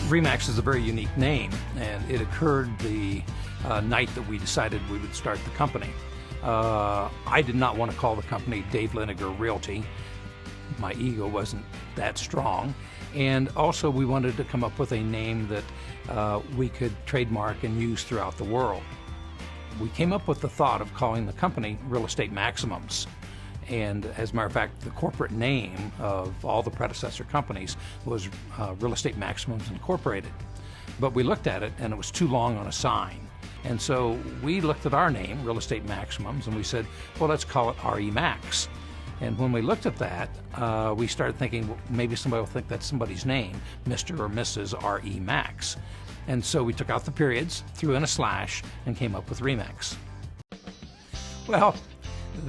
REMAX is a very unique name, and it occurred the night that we decided we would start the company. I did not want to call the company Dave Liniger Realty. My ego wasn't that strong. And also we wanted to come up with a name that we could trademark and use throughout the world. We came up with the thought of calling the company Real Estate Maximums. And as a matter of fact, the corporate name of all the predecessor companies was Real Estate Maximums Incorporated. But we looked at it and it was too long on a sign. And so we looked at our name, Real Estate Maximums, and we said, well, let's call it REMAX. And when we looked at that, we started thinking, well, maybe somebody will think that's somebody's name, Mr. or Mrs. REMAX. And so we took out the periods, threw in a slash, and came up with REMAX. Well,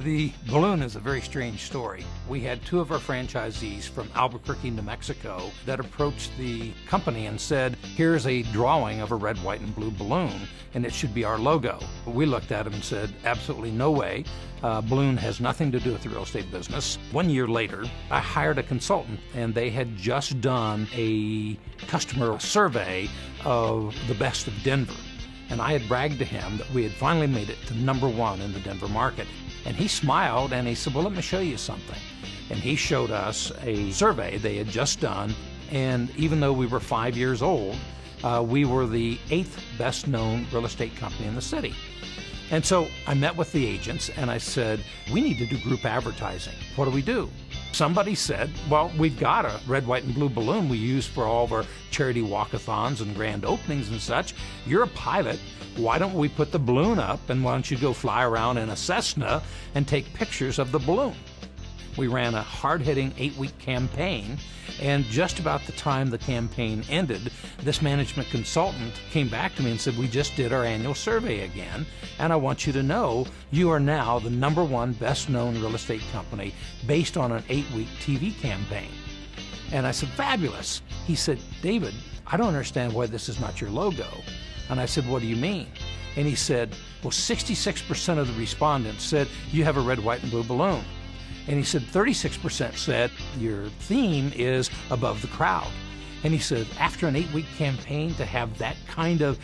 the balloon is a very strange story. We had two of our franchisees from Albuquerque, New Mexico, that approached the company and said, here's a drawing of a red, white, and blue balloon, and it should be our logo. We looked at them and said, absolutely no way. Balloon has nothing to do with the real estate business. 1 year later, I hired a consultant, and they had just done a customer survey of the best of Denver. And I had bragged to him that we had finally made it to #1 in the Denver market. And he smiled and he said, well, let me show you something. And he showed us a survey they had just done. And even though we were 5 years old, we were the 8th best known real estate company in the city. And so I met with the agents and I said, we need to do group advertising. What do we do? Somebody said, well, we've got a red, white, and blue balloon we use for all of our charity walkathons and grand openings and such. You're a pilot. Why don't we put the balloon up, and why don't you go fly around in a Cessna and take pictures of the balloon? We ran a hard-hitting 8-week campaign, and just about the time the campaign ended, this management consultant came back to me and said, we just did our annual survey again, and I want you to know you are now the #1 best-known real estate company based on an 8-week TV campaign. And I said, fabulous. He said, David, I don't understand why this is not your logo. And I said, what do you mean? And he said, well, 66% of the respondents said you have a red, white, and blue balloon. And he said 36% said your theme is above the crowd. And he said, after an 8-week campaign to have that kind of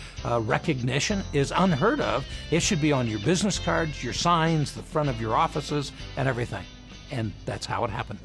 recognition is unheard of. It should be on your business cards, your signs, the front of your offices, and everything. And that's how it happened.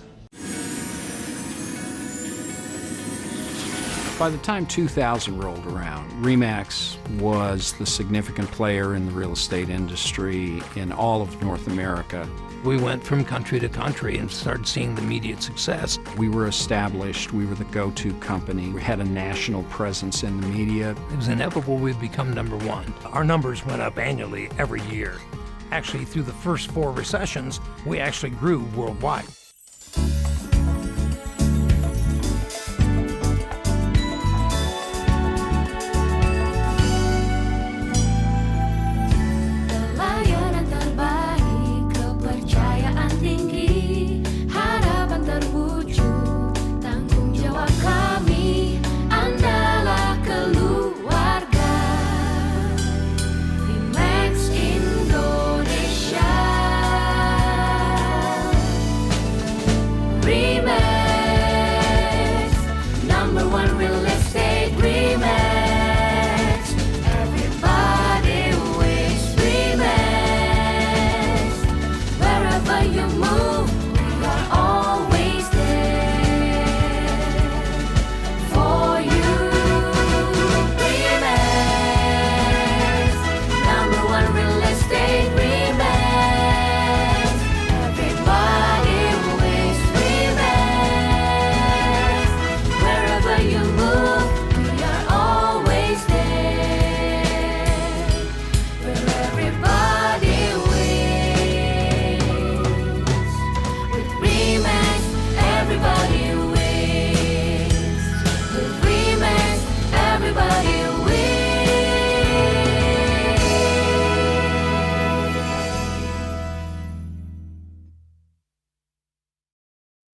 By the time 2000 rolled around, REMAX was the significant player in the real estate industry in all of North America. We went from country to country and started seeing the immediate success. We were established, we were the go-to company, we had a national presence in the media. It was inevitable we'd become #1. Our numbers went up annually every year. Actually, through the first 4 recessions, we actually grew worldwide.